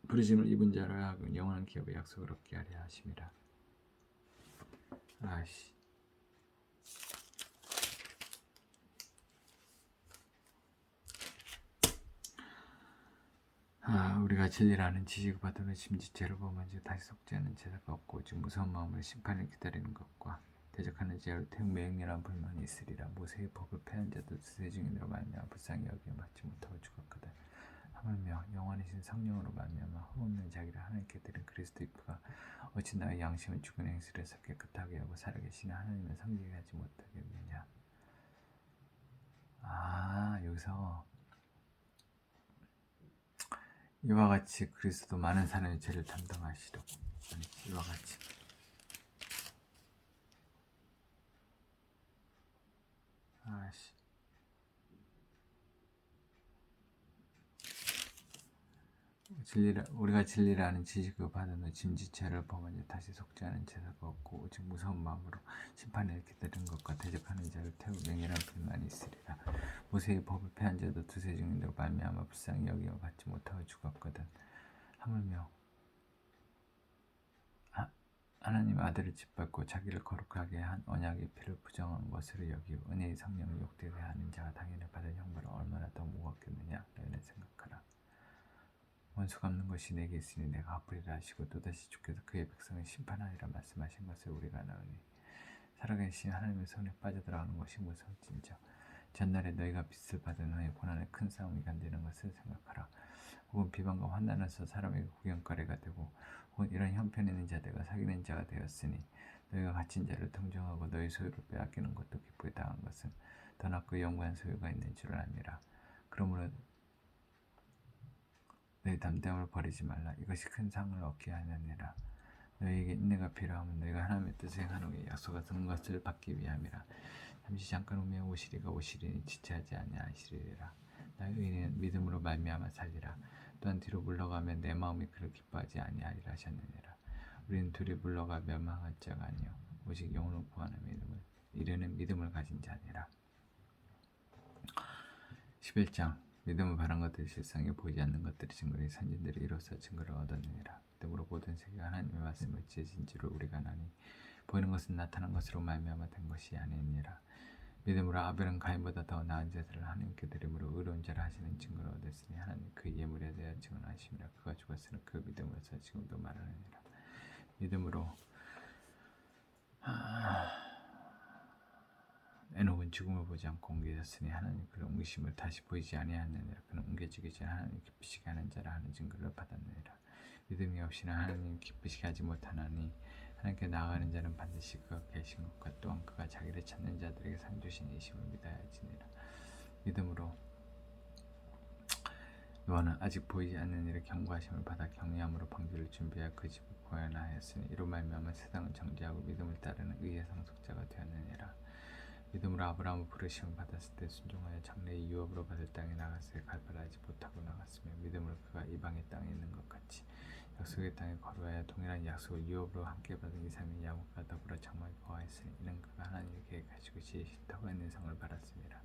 부르심을 입은 자로 하여금 영원한 기업의 약속을 얻게 하려 하심이라. 아씨 우리가 진리를 아는 지식을 받으면 심지 죄를 범한 즉 다시 속죄하는 제사가 없고 오직 무서운 마음으로 심판을 기다리는 것과 대적하는 죄를 태운 맹렬한 불만이 있으리라. 모세의 법을 패한 자도 두세 증인으로 말미암아 불쌍히 여김을 받지 못하고 죽었거든. 하물며 영원하신 성령으로 말미암아 흠없는 자기를 하나님께 드린 그리스도의 피가 어찌 나의 양심을 죽은 행실에서 깨끗하게 하고 살아계시는 하나님을 섬기게 하지 못하겠느냐. 여기서 이와 같이 그리스도 많은 사람의 죄를 담당하시려고. 아니, 이와 같이 우리가 진리를 아는 지식을 받은 후 짐짓 죄를 범한 자 다시 속죄하는 제사가 없고 오직 무서운 마음으로 심판을 기다리는 것과 대적하는 자를 태우 맹렬한 불만이 있으리라. 모세의 법을 패한 자도 두세 증인으로 말미암아 불쌍히 여김을 받지 못하고 죽었거든. 하물며 하나님 아들을 짓밟고 자기를 거룩하게 한 언약의 피를 부정한 것으로 여기고 은혜의 성령을 욕되게 하는 자가 당연히 받을 형벌은 얼마나 더 무겁겠느냐. 너희는 생각하라. 원수 갚는 것이 내게 있으니 내가 갚으리라 하시고 또다시 주께서 그의 백성을 심판하리라 말씀하신 것을 우리가 나오니 살아계신 하나님의 손에 빠져들어가는 것이 무서울진저 전날에 너희가 빚을 받은 후에 고난의 큰 싸움이 간되는 것을 생각하라. 혹은 비방과 환난에서 사람에게 구경거리가 되고 혹은 이런 형편 있는 자들과 사귀는 자가 되었으니 너희가 갇힌 자를 통정하고 너희 소유를 빼앗기는 것도 기쁘게 당한 것은 더 낫고 영원한 소유가 있는 줄을 아니라. 그러므로 너희 담대함을 버리지 말라. 이것이 큰 상을 얻게 하느니라. 너희에게 인내가 필요하면 너희가 하나님의 뜻을 행하는 후에 약속하신 것을 받기 위함이라. 잠시 잠깐 후에 오시리가 오시리니 지체하지 아니하시리라. 나의 의인은 믿음으로 말미암아 살리라. 또한 뒤로 물러가면 내 마음이 그를 기뻐하지 아니하리라 하셨느니라. 우리는 둘이 물러가 멸망할 자가 아니요 오직 영혼을 구하는 믿음을 이르는 믿음을 가진 자니라. 11장 믿음을 바란 것들이 실상에 보이지 않는 것들이 증거니 선진들이 이로써 증거를 얻었느니라. 믿음으로 모든 세계가 하나님의 말씀을 지으신 줄을 우리가 나니 보이는 것은 나타난 것으로 말미암아 된 것이 아니니라. 믿음으로 아벨은 가인보다 더 나은 제사를 하나님께 드림으로 의로운 자를 하시는 증거를 얻었으니 하나님 그 예물에 대하여 증언하심이라. 그가 죽었으나 그 믿음으로서 지금도 말하느니라. 믿음으로 에녹은 죽음을 보지 않고 옮겨졌으니 하나님 그를 옮기심을 다시 보이지 아니하느니라. 그는 옮겨지기 전에 하나님 기쁘시게 하는 자라 하는 증거를 받았느니라. 믿음이 없이는 하나님 기쁘시게 하지 못하나니 하나님께 나아가는 자는 반드시 그가 계신 것과 또한 그가 자기를 찾는 자들에게 상 주신 이심을 믿어야 할지니라. 믿음으로 노아는 아직 보이지 않는 일을 경고하심을 받아 격려함으로 방주를 준비하여 그 집을 구하였으니 이로 말미암아 세상은 정죄하고 믿음을 따르는 의의 상속자가 되었느니라. 믿음으로 아브라함은 부르심을 받았을 때 순종하여 장래의 유업으로 받을 땅에 나갔으되 갈바하지 못하고 나갔으며 믿음으로 그가 이방의 땅에 있는 것 같이 약속의 땅에 거류하여 동일한 약속을 유업으로 함께 받은 이삭이 야곱과 더불어 장막에 거하였으니 이는 그가 하나님의 계획하시고 지으시다고 있는 성을 받았습니다.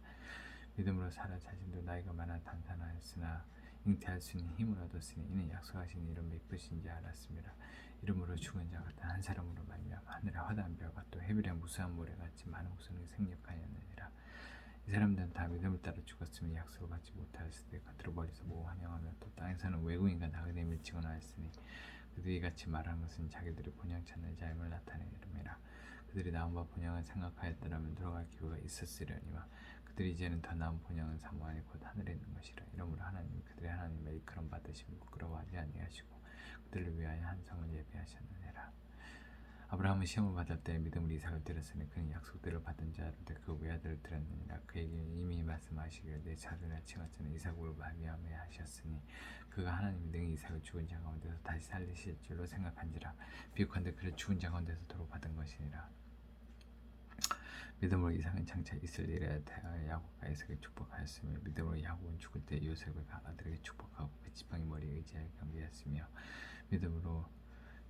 믿음으로 사라 자신도 나이가 많아 단산하였으나 잉태할 수 있는 힘을 얻었으니 이는 약속하신 이를 믿으신지 알았습니다. 이름으로 죽은 자 같은 한 사람으로 말미암아 하늘의 화다한 별과 또 해변의 무수한 모래같이 많은 후손이 생육하였느니라. 이 사람들은 다 믿음을 따라 죽었으며 약속을 받지 못하였을 때 겉으로 멀리서 보고 환영하며 또 땅에서는 외국인과 나그네 밀치거나 하였으니 그들이 같이 말하는 것은 자기들이 본향 찾는 자임을 나타내느니라. 그들이 나온 바 본향을 생각하였더라면 돌아갈 기회가 있었으려니와 그들이 이제는 더 나은 본향은 사모하니 곧 하늘에 있는 것이라. 이러므로 하나님이 그들의 하나님의 일컬음 받으심을 부끄러워하지 아니하시고 그들을 위하여 한 성을 예비하셨느니라. 아브라함은 시험을 받을 때 믿음으로 이삭을 드렸으니 그는 약속들을 받은 자한테 그 외아들을 드렸느니라. 그에게 이미 말씀하시기를 내 자손이라 칭하시는 이삭으로 말미암아 하셨으니 그가 하나님이 능히 이삭을 죽은 자 가운데서 다시 살리실 줄로 생각한지라. 비유컨대 그를 죽은 자 가운데서 도로 받은 것이니라. 믿음으로 이삭은 장차 있을 일에 대하여 야곱과 이삭을 축복하였으며 믿음으로 야곱은 죽을 때 요셉을 아들에게 축복하고 그 지팡이 머리에 의지하여 경배했으며 믿음으로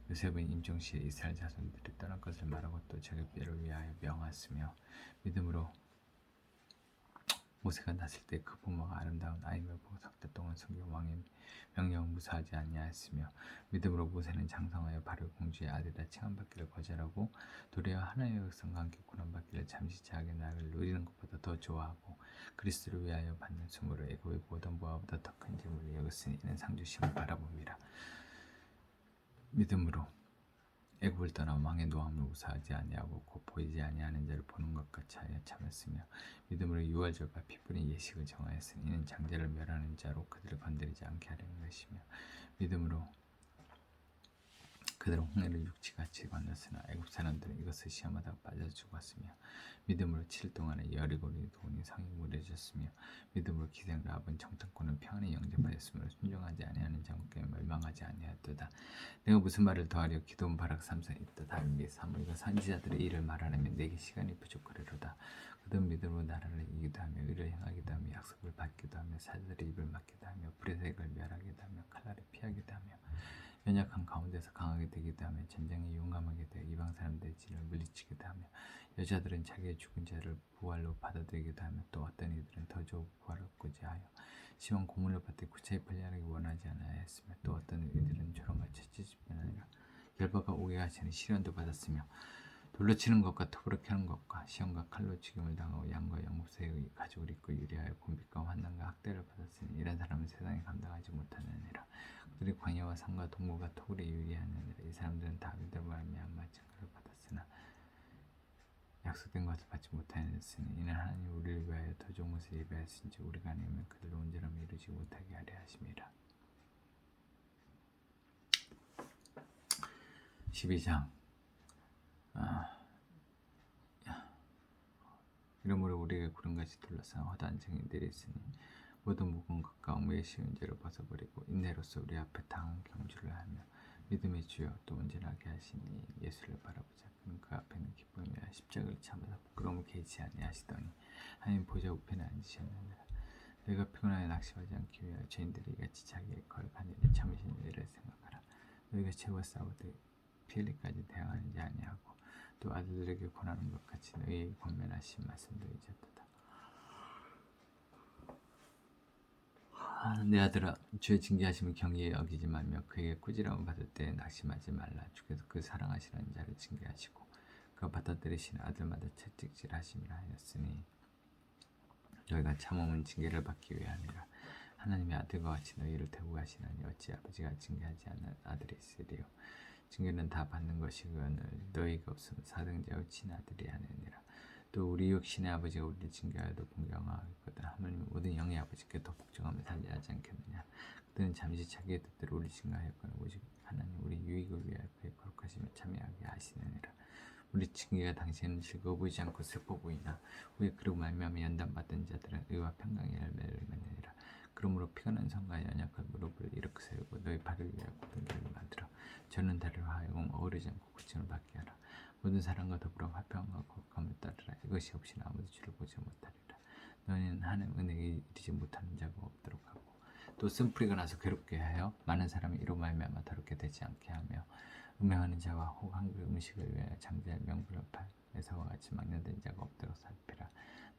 요셉은 임종시에 이스라엘 자손들이 떠날 것을 말하고 또 자기 뼈를 위하여 명하였으며 믿음으로 모세가 났을 때 그 부모가 아름다운 아임을 보고 석달 동안 섬겨 왕의 명령을 무사하지 아니하였으며 믿음으로 모세는 장성하여 바로 공주의 아들이라 칭함받기를 거절하고 도리어 하나님의 백성과 함께 고난받기를 잠시 자기 나라를 누리는 것보다 더 좋아하고 그리스도를 위하여 받는 수모로 애굽의 모든 보화보다 더 큰 재물을 여겼으니 이는 상주심을 바라봅니다. 믿음으로 애굽을 떠나 왕의 노함을 무사하지 아니하고 곧 보이지 아니하는 자를 보는 것 같이 하여 참았으며 믿음으로 유월절과 피부린 예식을 정하였으니 이는 장자를 멸하는 자로 그들을 건드리지 않게 하려는 것이며 믿음으로 그들은 홍해를 육지같이 건넜으나 애굽 사람들은 이것을 시험하다가 빠져 죽었으며 믿음으로 7일 동안에 여리고리 돈이 성이 무뎌졌으며 믿음으로 기생라합은 정탐꾼을 평안히 영접하였으므로 순종하지 아니하는 자국에 멸망하지 아니하였도다. 내가 무슨 말을 더하려 기도는 바락 삼성이 있다. 다윗 사무엘과 선지자들의 일을 말하려면 내게 시간이 부족하리로다. 그들은 믿음으로 나라를 이기도 하며 의를 행하기도 하며 약속을 받기도 하며 사자들의 입을 막기도 하며 불의 색을 멸하기도 하며 칼날을 피하기도 하며 연약한 가운데서 강하게 되기도 하며 전쟁에 용감하게 되어 이방 사람들의 진을 물리치기도 하며 여자들은 자기의 죽은 자를 부활로 받아들이기도 하며 또 어떤 이들은 더 좋은 부활을 얻고자 하여 심한 고문을 받되 구차히 편리하기 원하지 않아야했으며 또 어떤 이들은 조롱과 채찍뿐 아니라 결박과 오게 하시는 시련도 받았으며 돌로 치는 것과 톱으로 캐는 것과 시험과 칼로 죽임을 당하고 양과 영무새의 가죽을 입고 유리하여 곤빛과 환난과 학대를 받았으니 이런 사람은 세상에 감당하지 못하느니라. 그들이 광야와 산과 동물과 토굴에 유리하느니라. 이 사람들은 다윗으로 말미암아 증거를 받았으나 약속된 것을 받지 못하였으니 이는 하나님 우리를 위하여 더 좋은 것을 예비하였은지 우리가 아니면 그들로 온전함을 이루지 못하게 하려 하심이라. 12장 이러므로 우리에게 구름같이 둘러싼 허다한 증인들이 있으니 모든 무거운 것과 업무의 쉬운 죄를 벗어버리고 인내로서 우리 앞에 당한 경주를 하며 믿음의 주여 또 온전하게 하시니 예수를 바라보자. 그는 그 앞에는 기쁨이라 십자가를 참아서 부끄러움을 개의치 아니하시더니 하나님 보좌 우편에 앉으셨느니라. 너희가 피곤하여 낙심하지 않기 위하여 죄인들이 이같이 자기의 거룩한 일에 참으신 일을 생각하라. 너희가 죄와 싸우되 피 흘리까지 대항하는지 아니하고 또 아들들에게 권하는 것 같이 너희에게 권면하신 말씀도 잊었도다. 내 아들아 주의 징계하심을 경히 여기지 말며 그에게 꾸지람을 받을 때 낙심하지 말라. 주께서 그 사랑하시는 자를 징계하시고 그가 받아들이시는 아들마다 채찍질하심이라 하였으니 너희가 참음은 징계를 받기 위함이라. 하나님의 아들과 같이 너희를 대우하시나니 어찌 아버지가 징계하지 않는 아들이 있으리요. 징계는 다 받는 것이거늘 너희가 없으면 사등자의 친아들이 하느니라. 또 우리 육신의 아버지가 우리를 징계하여도 공경하거든 하나님은 모든 영의 아버지께 더 복종하며 살려하지 않겠느냐. 그들은 잠시 자기의 뜻대로 우리 징계하였거늘 오직 하나님 우리 유익을 위하여 그의 거룩하심을 참여하게 하시느니라. 우리 징계가 당신은 즐거워 보이지 않고 슬퍼 보이나 우리 그로 말미암아 연단받은 자들은 의와 평강의 열매를 맺느니라. 그러므로 피곤한 성과 연약한 무릎을 이렇게 세우고 너희 발을 위하여 굳은 길을 만들어 저는 다리로 하여금 어우르지 않고 고침을 받게 하라. 모든 사람과 더불어 화평과 거룩함을 따르라. 이것이 없이는 아무도 주를 보지 못하리라. 너희는 하나님 은혜에 이르지 못하는 자가 없도록 하고 또 쓴뿌리가 나서 괴롭게 하여 많은 사람이 이로 말미암아 더럽게 되지 않게 하며 음행하는 자와 혹 한 그릇 음식을 위하여 장자의 명분을 팔에서와 같이 망령된 자가 없도록 살피라.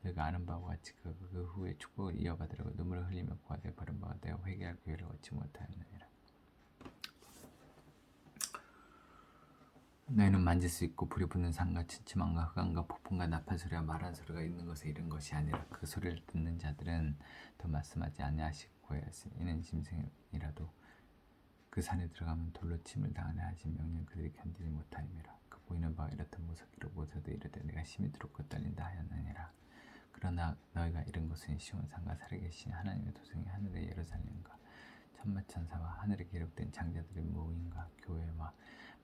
너희가 아는 바와 같이 그 후에 축복을 이어받으려고 눈물을 흘리며 고하되 버린 바가 되어 회개할 기회를 얻지 못하였느니라. 너희는 만질 수 있고 불이 붙는 산과 침침함과 흑암과 폭풍과 나팔 소리와 말한 소리가 있는 것에 이른 것이 아니라 그 소리를 듣는 자들은 더 말씀하지 아니하시고 고하였으니 이는 짐승이라도 그 산에 들어가면 돌로 침을 당하려 하신 명령 그들이 견디지 못하임이라. 그 보이는 바가 이렇듯 무섭기로 모세도 이르되 내가 심히 두렵고 떨린다 하였느니라. 그러나 너희가 이른 것은 시온산과 살에 계신 하나님의 도성이 하늘의 예루살렘과 천마천사와 하늘에 기록된 장자들의 모임과 교회와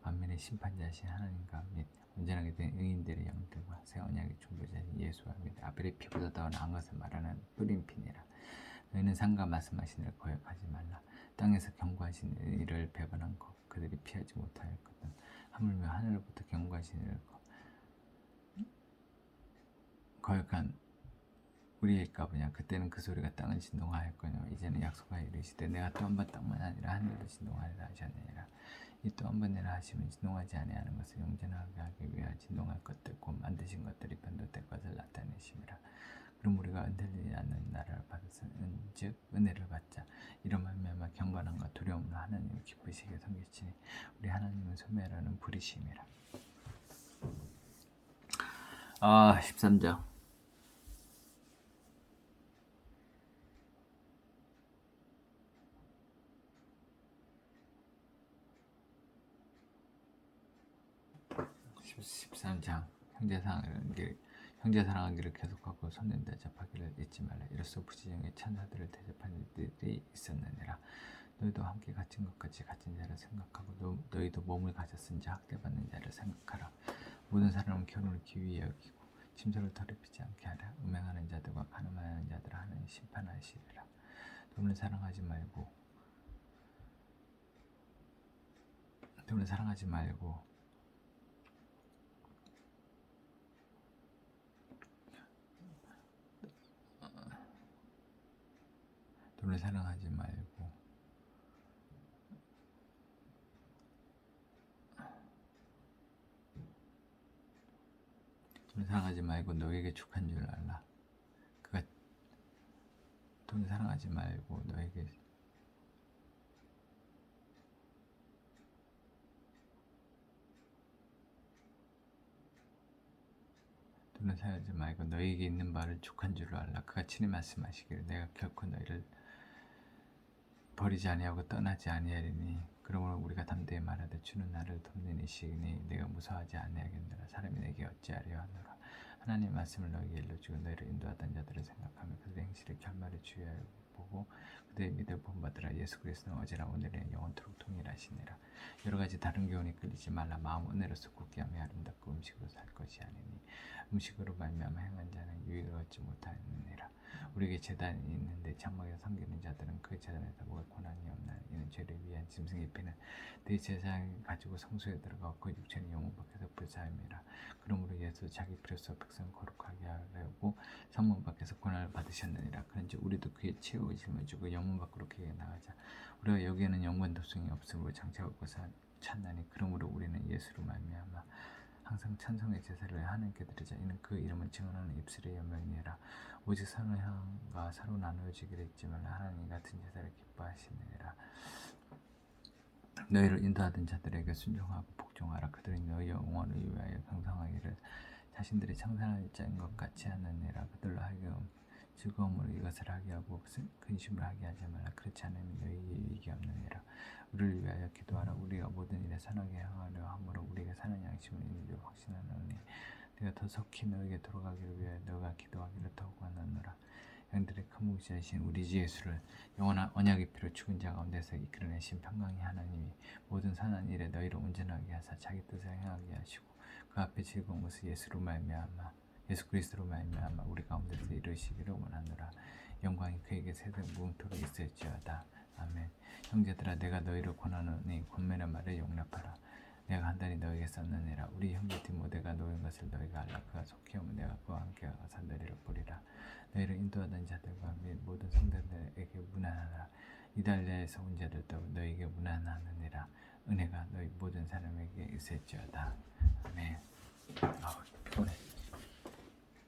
만민의 심판자이신 하나님과 및 온전하게 된 의인들의 영들과 새 언약의 중보자이신 예수와 및 아벨의 피보다 더 나은 것을 말하는 뿌린 피니라. 너희는 산과 말씀하신 이를 거역하지 말라. 땅에서 경고하신 이를 배반한 것 그들이 피하지 못하였거든. 하물며 하늘로부터 경고하신 이를 거역한 우리일까보냐. 그때는 그 소리가 땅을 진동하였거니와 이제는 약속하여 이르시되 내가 또 한 번 땅만 아니라 하늘도 진동하리라 하셨느니라. 이 또 한 번이라 하시면 진동하지 아니하는 것을 용전하게 하기 위하여 진동할 것들 곧 만드신 것들이 변도될 것을 나타내심이라. 그럼 우리가 흔들리지 않는 나라를 받았은즉 은혜를 받자. 이런 말미암아 경건함과 두려움으로 하나님을 기쁘시게 섬기시니 우리 하나님은 소멸하는 불이심이라. 13장 형제 사랑하기를 계속하고 손님 대접하기를 잊지 말라. 이로써 부지중에 천사들을 대접하는 일들이 있었느니라. 너희도 함께 갇힌 것 같이 갇힌 자를 생각하고 너희도 몸을 가졌은지 학대받는 자를 생각하라. 모든 사람은 결혼을 기이히 여기고 침소를 더럽히지 않게 하라. 음행하는 자들과 간음하는 자들을 하나님 심판하시리라. 돈을 사랑하지 말고 돈을 사랑하지 말고 돈을 사랑하지 말고 돈을 사랑하지 말고 너에게 축한 줄 알라. 그가 돈을 사랑하지 말고 너에게 돈을 사랑하지 말고 너에게 있는 바를 축한 줄 알라. 그가 친히 말씀하시기를 내가 결코 너희를 버리지 아니하고 떠나지 아니하리니. 그러므로 우리가 담대히 말하되 주는 나를 돕는 이시니 내가 무서워하지 아니하겠노라. 사람이 내게 어찌하려 하노라. 하나님의 말씀을 너희에게 일러주고 너희를 인도하던 자들을 생각하며 그들의 행실의 결말을 주의하여 보고 그들의 믿음을 본받으라. 예수 그리스도는 어제나 오늘이나 영원토록 동일하시니라. 여러 가지 다른 교훈에 끌리지 말라. 마음 은혜로서 굳게 하며 아름답고 음식으로 살 것이 아니니 음식으로 말미암아 행한 자는 유익을 얻지 못하느니라. 우리에게 제단이 있는데 장막에 섬기는 자들은 그 제단에서 먹을 권한이 없나. 이는 죄를 위한 짐승의 피는 내 제사장이 가지고 성소에 들어가 그 육체는 영혼 밖에서 불사함이라. 그러므로 예수 자기 피로써 백성을 거룩하게 하려고 성문 밖에서 권한을 받으셨느니라. 그런즉 우리도 그의 최후의 짊을 주고 영문 밖으로 그에게 나가자. 우리가 여기에는 영원 도성이 없으므로 장차올 것을 찾나니 그러므로 우리는 예수로 말미암아 항상 찬송의 제사를 하나님께 드리자. 이는 그 이름을 증언하는 입술의 연명이니라. 오직 선을 향과 서로 나누어지기를 잊지 말라. 하나님 같은 제사를 기뻐하시느니라. 너희를 인도하던 자들에게 순종하고 복종하라. 그들은 너희 영혼을 위하여 경성하기를 자신들이 창산할 자인 것 같이 하느니라. 그들로 하여금 즐거움으로 이것을 하게 하고 근심을 하게 하지 말라. 그렇지 않으면 너희에게 유익이 없느니라. 우리를 위하여 기도하라. 우리가 모든 일에 선하게 행하려 함으로 우리에게 사는 양심을 있는 줄 확신하노니 내가 더 속히 너에게 돌아가기를 위하여 너가 기도하기를 더욱 원하노라. 양들의 큰 목자이신 우리 주 예수를 영원한 언약의 피로 죽은 자 가운데서 이끌어내신 평강의 하나님이 모든 선한 일에 너희를 온전하게 하사 자기 뜻을 행하게 하시고 그 앞에 즐거운 것을 예수 그리스도로 말미암아 우리 가운데서 이루시기를 원하노라. 영광이 그에게 세대 무궁토록 있을지어다. 아멘. 형제들아 내가 너희를 권하노니 권면의 말을 용납하라. 내가 간단히 너에게 썼느니라. 우리 형제 디모데가 놓인 것을 너희가 알라. 그가 속히 오면 내가 그와 함께 가서 너희를 보리라. 너희를 인도하던 자들과 및 모든 성도들에게 문안하라. 이달리아에서 온 자들도 너희에게 문안하느니라. 은혜가 너희 모든 사람에게 있을지어다. 아멘.